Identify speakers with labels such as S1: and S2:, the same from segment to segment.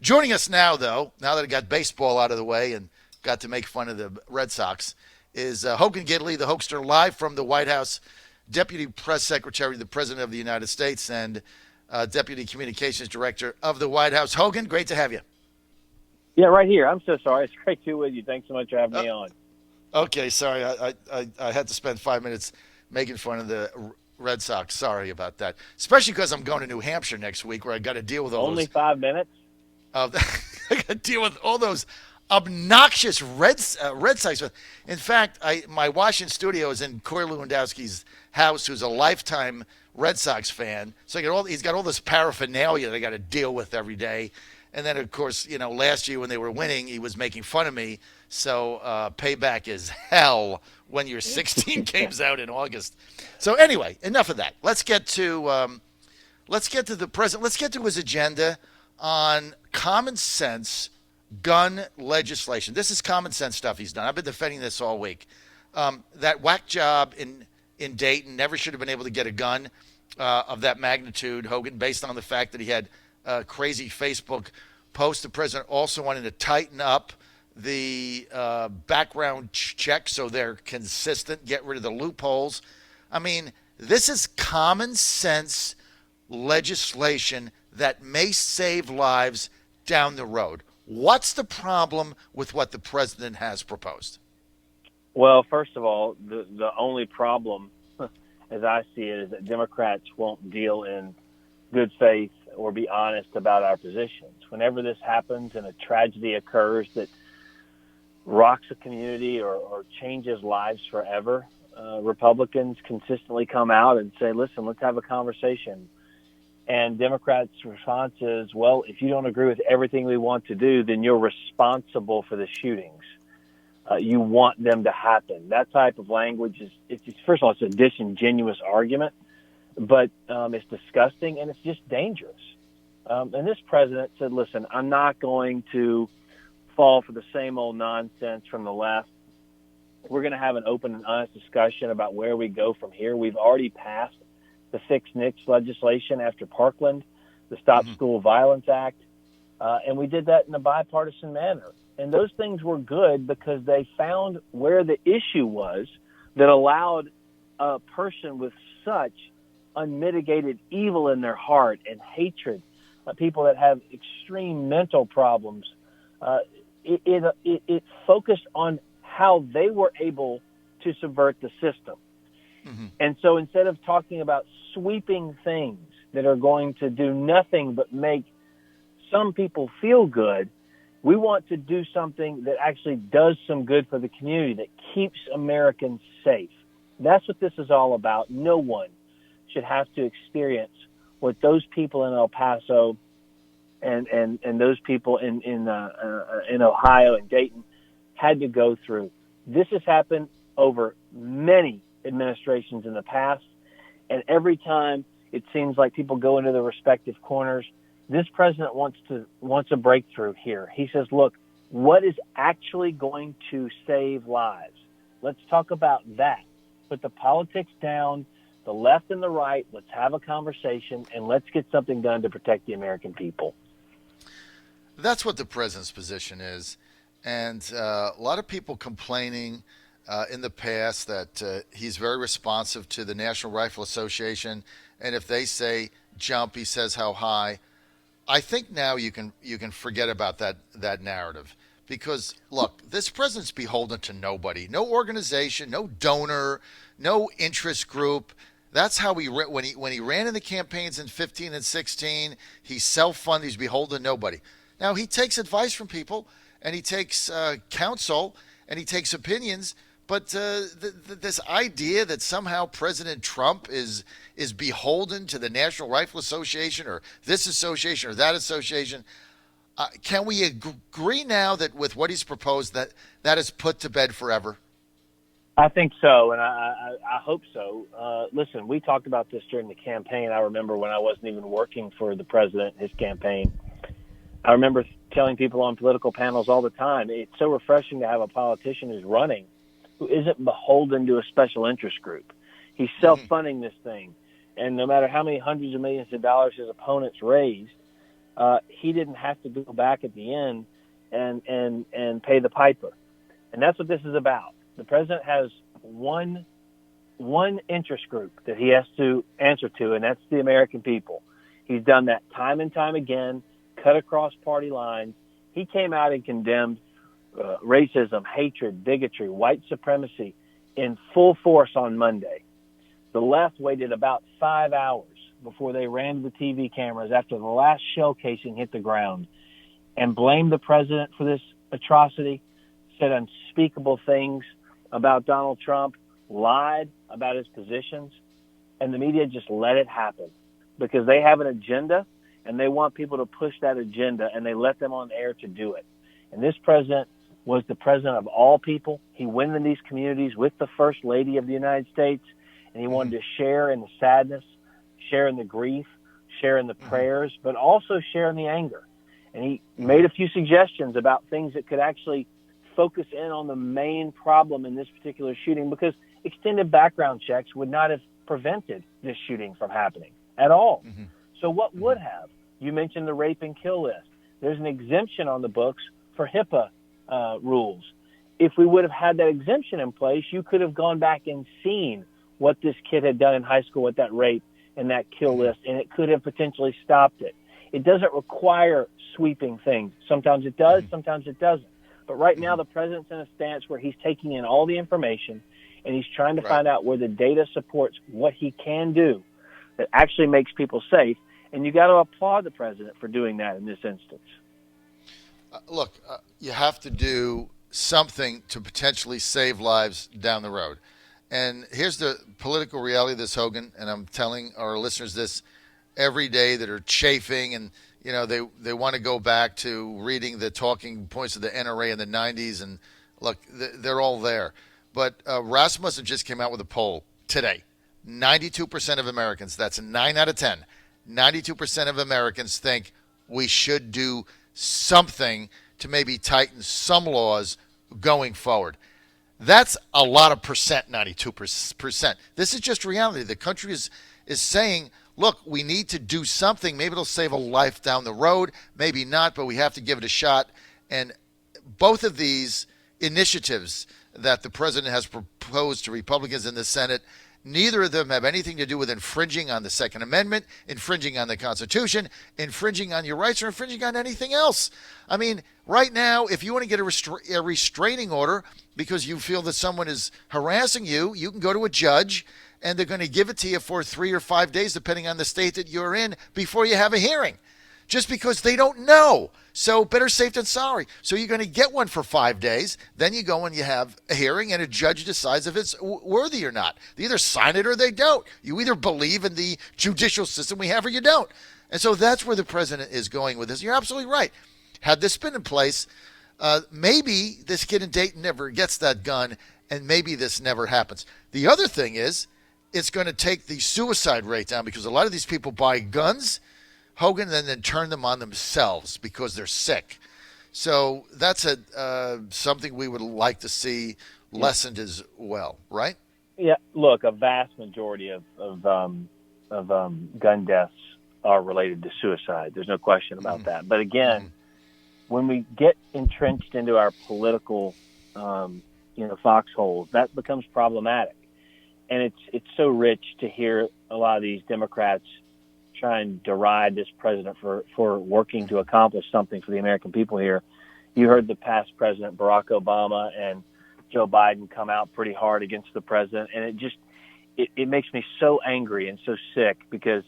S1: Joining us now, though, now that I got baseball out of the way and got to make fun of the Red Sox, is Hogan Gidley, the Hoaxster, live from the White House, Deputy Press Secretary, the President of the United States, and Deputy Communications Director of the White House. Hogan, great to have you.
S2: Yeah, right here. I'm so sorry. It's great to be with you. Thanks so much for having me on.
S1: Okay, sorry. I had to spend 5 minutes making fun of the Red Sox. Sorry about that. Especially because I'm going to New Hampshire next week where I got to deal with all
S2: Only
S1: those.
S2: 5 minutes?
S1: I got to deal with all those obnoxious Red Sox. In fact, my Washington studio is in Corey Lewandowski's house, who's a lifetime Red Sox fan. So he's got all this paraphernalia that I got to deal with every day. And then, of course, last year when they were winning, he was making fun of me. So payback is hell when you're 16 games out in August. So anyway, enough of that. Let's get to the president. Let's get to his agenda on common sense gun legislation. This is common sense stuff he's done. I've been defending this all week. That whack job in Dayton never should have been able to get a gun of that magnitude, Hogan, based on the fact that he had a crazy Facebook post. The president also wanted to tighten up the background check so they're consistent, get rid of the loopholes. I mean, this is common sense legislation that may save lives down the road. What's the problem with what the president has proposed?
S2: Well, first of all, the only problem, as I see it, is that Democrats won't deal in good faith or be honest about our positions. Whenever this happens and a tragedy occurs that rocks a community or changes lives forever, Republicans consistently come out and say, listen, let's have a conversation. And Democrats' response is, well, if you don't agree with everything we want to do, then you're responsible for the shootings. You want them to happen. That type of language first of all, it's a disingenuous argument, but it's disgusting and it's just dangerous. And this president said, listen, I'm not going to fall for the same old nonsense from the left. We're going to have an open and honest discussion about where we go from here. We've already passed the Fix NICS legislation after Parkland, the Stop School Violence Act, and we did that in a bipartisan manner. And those things were good because they found where the issue was that allowed a person with such unmitigated evil in their heart and hatred, people that have extreme mental problems, it focused on how they were able to subvert the system. Mm-hmm. And so instead of talking about sweeping things that are going to do nothing but make some people feel good, we want to do something that actually does some good for the community, that keeps Americans safe. That's what this is all about. No one should have to experience what those people in El Paso and those people in Ohio and Dayton had to go through. This has happened over many administrations in the past, and every time it seems like people go into their respective corners, this president wants a breakthrough here. He says, look, what is actually going to save lives? Let's talk about that. Put the politics down, the left and the right. Let's have a conversation, and let's get something done to protect the American people.
S1: That's what the president's position is. And a lot of people complaining in the past that he's very responsive to the National Rifle Association. And if they say jump, he says how high. I think now you can forget about that narrative, because look, this president's beholden to nobody, no organization, no donor, no interest group. That's how when he ran in the campaigns in 15 and 16, he self-funded. He's beholden to nobody. Now he takes advice from people, and he takes counsel, and he takes opinions. But this idea that somehow President Trump is beholden to the National Rifle Association or this association or that association, can we agree now that with what he's proposed that is put to bed forever?
S2: I think so, and I hope so. Listen, we talked about this during the campaign. I remember when I wasn't even working for the president, his campaign. I remember telling people on political panels all the time, it's so refreshing to have a politician who's running who isn't beholden to a special interest group. He's self-funding this thing. And no matter how many hundreds of millions of dollars his opponents raised, he didn't have to go back at the end and pay the piper. And that's what this is about. The president has one interest group that he has to answer to, and that's the American people. He's done that time and time again, cut across party lines. He came out and condemned racism, hatred, bigotry, white supremacy in full force on Monday. The left waited about 5 hours before they ran to the TV cameras after the last shell casing hit the ground and blamed the president for this atrocity, said unspeakable things about Donald Trump, lied about his positions, and the media just let it happen because they have an agenda and they want people to push that agenda, and they let them on air to do it. And this president was the president of all people. He went in these communities with the First Lady of the United States, and he wanted to share in the sadness, share in the grief, share in the prayers, but also share in the anger. And he made a few suggestions about things that could actually focus in on the main problem in this particular shooting, because extended background checks would not have prevented this shooting from happening at all. So what would have? You mentioned the rape and kill list. There's an exemption on the books for HIPAA rules. If we would have had that exemption in place, you could have gone back and seen what this kid had done in high school with that rape and that kill list, and it could have potentially stopped it. It doesn't require sweeping things. Sometimes it does, sometimes it doesn't. But right now, the president's in a stance where he's taking in all the information, and he's trying to find out where the data supports what he can do that actually makes people safe. And you got to applaud the president for doing that in this instance.
S1: Look, you have to do something to potentially save lives down the road. And here's the political reality of this, Hogan, and I'm telling our listeners this every day that are chafing, and you know they want to go back to reading the talking points of the NRA in the 90s, and look, they're all there. But Rasmussen just came out with a poll today. 92% of Americans, that's 9 out of 10, 92% of Americans think we should do something to maybe tighten some laws going forward. That's a lot of percent, 92%. This is just reality. The country is saying, look, we need to do something. Maybe it'll save a life down the road. Maybe not, but we have to give it a shot. And both of these initiatives that the president has proposed to Republicans in the Senate, neither of them have anything to do with infringing on the Second Amendment, infringing on the Constitution, infringing on your rights, or infringing on anything else. I mean, right now, if you want to get a restraining order because you feel that someone is harassing you, you can go to a judge, and they're going to give it to you for 3 or 5 days, depending on the state that you're in, before you have a hearing, just because they don't know. So better safe than sorry. So you're going to get one for 5 days. Then you go and you have a hearing, and a judge decides if it's worthy or not. They either sign it or they don't. You either believe in the judicial system we have or you don't. And so that's where the president is going with this. You're absolutely right. Had this been in place, maybe this kid in Dayton never gets that gun, and maybe this never happens. The other thing is, it's going to take the suicide rate down, because a lot of these people buy guns, Hogan, and then turn them on themselves because they're sick. So that's something we would like to see lessened as well, right?
S2: Yeah, look, a vast majority of gun deaths are related to suicide. There's no question about that. But again, when we get entrenched into our political, foxholes, that becomes problematic. And it's so rich to hear a lot of these Democrats try and deride this president for working to accomplish something for the American people here. You heard the past president, Barack Obama, and Joe Biden come out pretty hard against the president. And it makes me so angry and so sick because,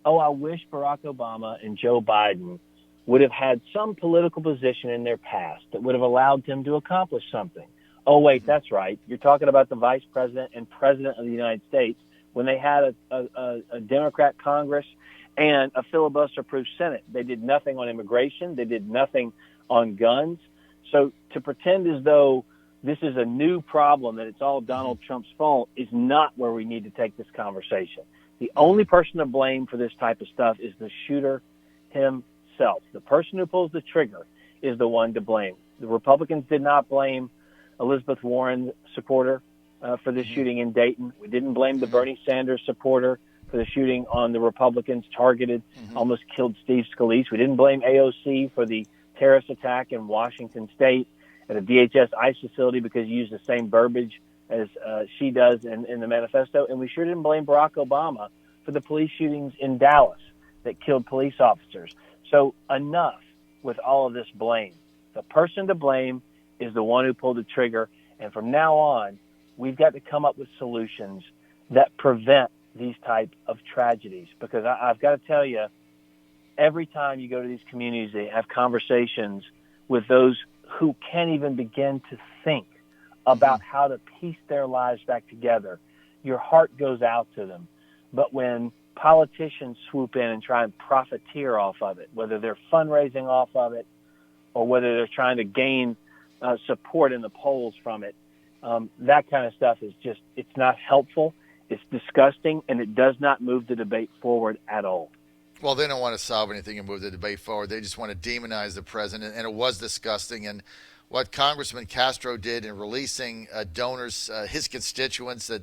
S2: I wish Barack Obama and Joe Biden would have had some political position in their past that would have allowed them to accomplish something. Oh, wait, that's right. You're talking about the vice president and president of the United States when they had a Democrat Congress and a filibuster-proof Senate. They did nothing on immigration. They did nothing on guns. So to pretend as though this is a new problem, that it's all Donald Trump's fault, is not where we need to take this conversation. The only person to blame for this type of stuff is the shooter himself. The person who pulls the trigger is the one to blame. The Republicans did not blame Elizabeth Warren supporter for this shooting in Dayton. We didn't blame the Bernie Sanders supporter for the shooting on the Republicans targeted, almost killed Steve Scalise. We didn't blame AOC for the terrorist attack in Washington State at a DHS ICE facility because he used the same verbiage as she does in the manifesto. And we sure didn't blame Barack Obama for the police shootings in Dallas that killed police officers. So enough with all of this blame. The person to blame is the one who pulled the trigger. And from now on, we've got to come up with solutions that prevent these type of tragedies. Because I've got to tell you, every time you go to these communities, they have conversations with those who can't even begin to think about how to piece their lives back together. Your heart goes out to them. But when politicians swoop in and try and profiteer off of it, whether they're fundraising off of it or whether they're trying to gain support in the polls from it, that kind of stuff is just, it's not helpful, it's disgusting, and it does not move the debate forward at all.
S1: Well, they don't want to solve anything and move the debate forward. They just want to demonize the president, and it was disgusting. And what Congressman Castro did in releasing donors, his constituents that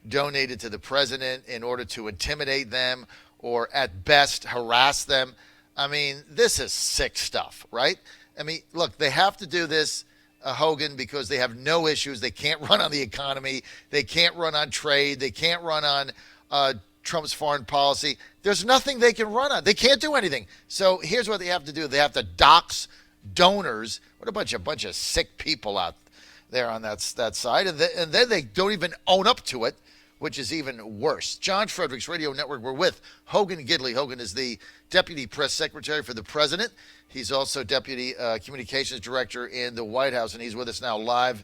S1: donated to the president in order to intimidate them or at best harass them. I mean, this is sick stuff, right? I mean, look, they have to do this, Hogan, because they have no issues. They can't run on the economy. They can't run on trade. They can't run on Trump's foreign policy. There's nothing they can run on. They can't do anything. So here's what they have to do. They have to dox donors. What a bunch of sick people out there on that side. And then they don't even own up to it, which is even worse. John Fredericks Radio Network. We're with Hogan Gidley. Hogan is the Deputy Press Secretary for the President. He's also Deputy Communications Director in the White House, and he's with us now live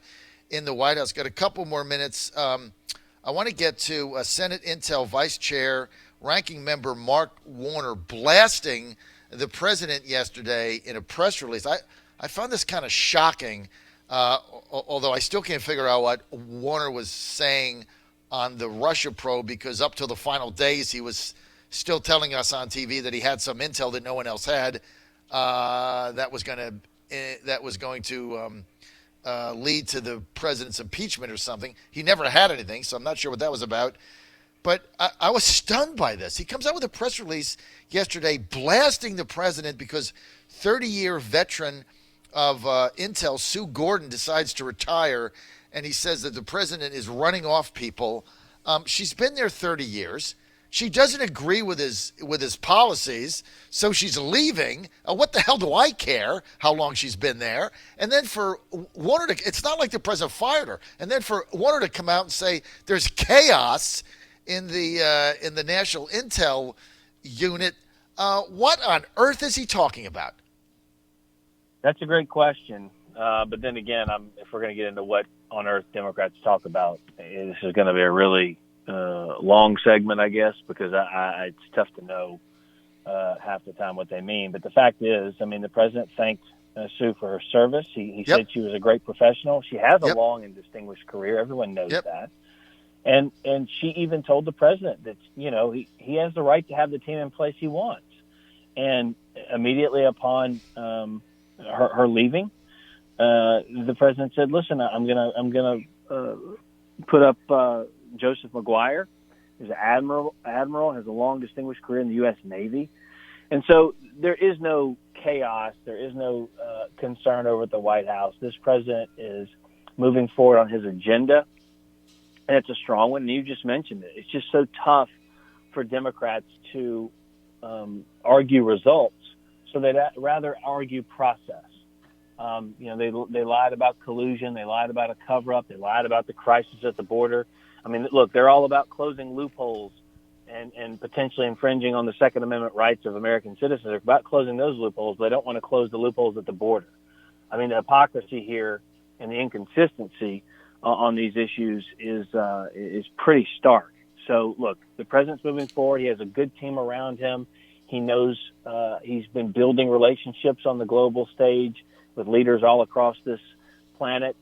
S1: in the White House. Got a couple more minutes. I want to get to Senate Intel Vice Chair, Ranking Member Mark Warner blasting the President yesterday in a press release. I found this kind of shocking, although I still can't figure out what Warner was saying on the Russia probe, because up till the final days he was still telling us on TV that he had some intel that no one else had that was going to lead to the president's impeachment or something. He never had anything, so I'm not sure what that was about. But I was stunned by this. He comes out with a press release yesterday blasting the president because 30-year veteran of Intel, Sue Gordon, decides to retire, and he says that the president is running off people. She's been there 30 years. She doesn't agree with his policies, so she's leaving. What the hell do I care how long she's been there? And then for Warner to, it's not like the president fired her. And then for Warner to come out and say there's chaos in the National Intel Unit, what on earth is he talking about?
S2: That's a great question. But then again, if we're going to get into what on earth Democrats talk about, this is going to be a really long segment, I guess, because it's tough to know half the time what they mean. But the fact is, I mean, the president thanked Sue for her service. He said she was a great professional. She has a long and distinguished career. Everyone knows that. And she even told the president that, you know, he has the right to have the team in place he wants. And immediately upon her leaving, the president said, "Listen, I'm gonna put up Joseph McGuire. He's an admiral, has a long, distinguished career in the U.S. Navy." And so there is no chaos. There is no concern over at the White House. This president is moving forward on his agenda, and it's a strong one. And you just mentioned it. It's just so tough for Democrats to argue results, so they'd rather argue process. You know, they lied about collusion. They lied about a cover-up. They lied about the crisis at the border. I mean, look, they're all about closing loopholes and potentially infringing on the Second Amendment rights of American citizens. They're about closing those loopholes, but they don't want to close the loopholes at the border. I mean, the hypocrisy here and the inconsistency on these issues is pretty stark. So, look, the president's moving forward. He has a good team around him. He knows he's been building relationships on the global stage with leaders all across this planet.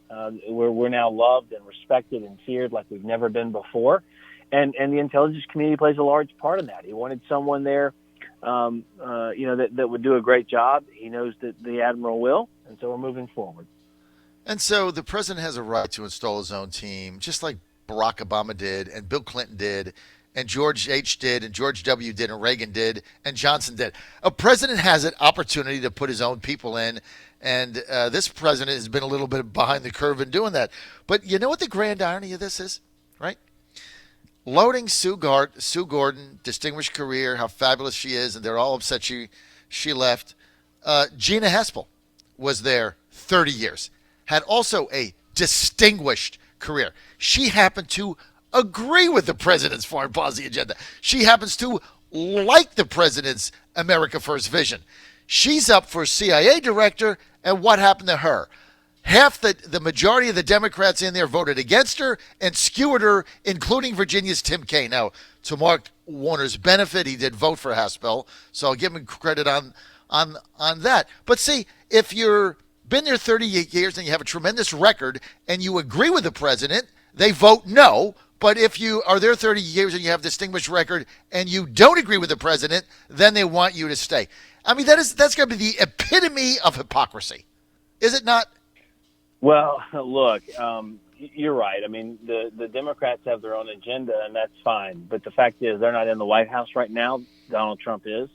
S2: We're now loved and respected and feared like we've never been before. And the intelligence community plays a large part in that. He wanted someone there, that would do a great job. He knows that the admiral will, and so we're moving forward.
S1: And so the president has a right to install his own team, just like Barack Obama did and Bill Clinton did and George H. did, and George W. did, and Reagan did, and Johnson did. A president has an opportunity to put his own people in, and this president has been a little bit behind the curve in doing that. But you know what the grand irony of this is, right? Loading Sue Gordon, distinguished career, how fabulous she is, and they're all upset she left. Gina Haspel was there 30 years, had also a distinguished career. She happened to agree with the president's foreign policy agenda. She happens to like the president's America First vision. She's up for CIA director, and what happened to her? Half the majority of the Democrats in there voted against her and skewered her, including Virginia's Tim Kaine. Now, to Mark Warner's benefit, he did vote for Haspel, so I'll give him credit on that. But see, if you're been there 38 years and you have a tremendous record and you agree with the president, they vote no. But if you are there 30 years and you have a distinguished record and you don't agree with the president, then they want you to stay. I mean, that's going to be the epitome of hypocrisy. Is it not?
S2: Well, look, you're right. I mean, the Democrats have their own agenda, and that's fine. But the fact is they're not in the White House right now. Donald Trump is.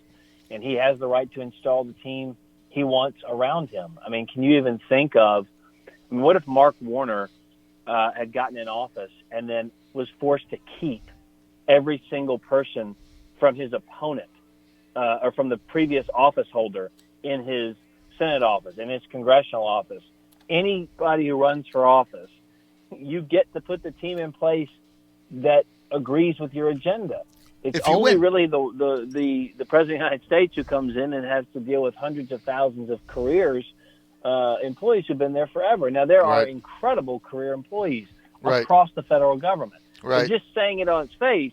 S2: And he has the right to install the team he wants around him. I mean, can you even think of – what if Mark Warner had gotten in office and then was forced to keep every single person from his opponent or from the previous office holder in his Senate office, in his congressional office? Anybody who runs for office, you get to put the team in place that agrees with your agenda. It's only really the president of the United States who comes in and has to deal with hundreds of thousands of employees who've been there forever. Now, there are incredible career employees across the federal government. Right. But just saying it on its face,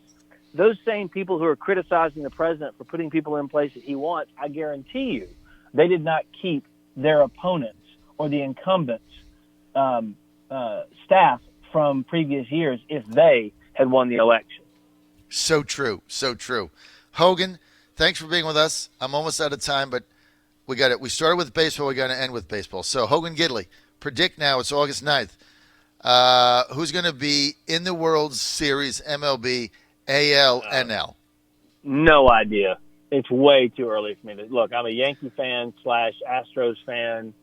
S2: those same people who are criticizing the president for putting people in place that he wants, I guarantee you, they did not keep their opponents or the incumbents' staff from previous years if they had won the election.
S1: So true. So true. Hogan, thanks for being with us. I'm almost out of time, but we got it. We started with baseball. We got to end with baseball. So Hogan Gidley, predict now. It's August 9th. Who's going to be in the World Series, MLB, AL, NL?
S2: No idea. It's way too early for me to look. I'm a Yankee fan / Astros fan.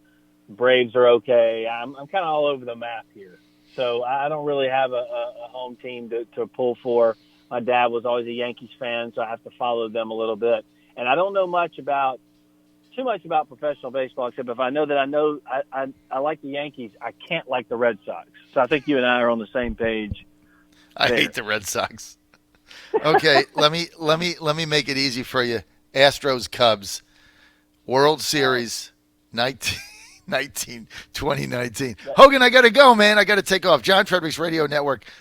S2: Braves are okay. I'm kind of all over the map here. So I don't really have a home team to pull for. My dad was always a Yankees fan, so I have to follow them a little bit. And I don't know too much about professional baseball, except if I know that I like the Yankees, I can't like the Red Sox. So I think you and I are on the same page.
S1: I hate the Red Sox. Okay, let me make it easy for you. Astros Cubs World Series 2019. Hogan, I got to go, man. I got to take off. John Fredericks Radio Network.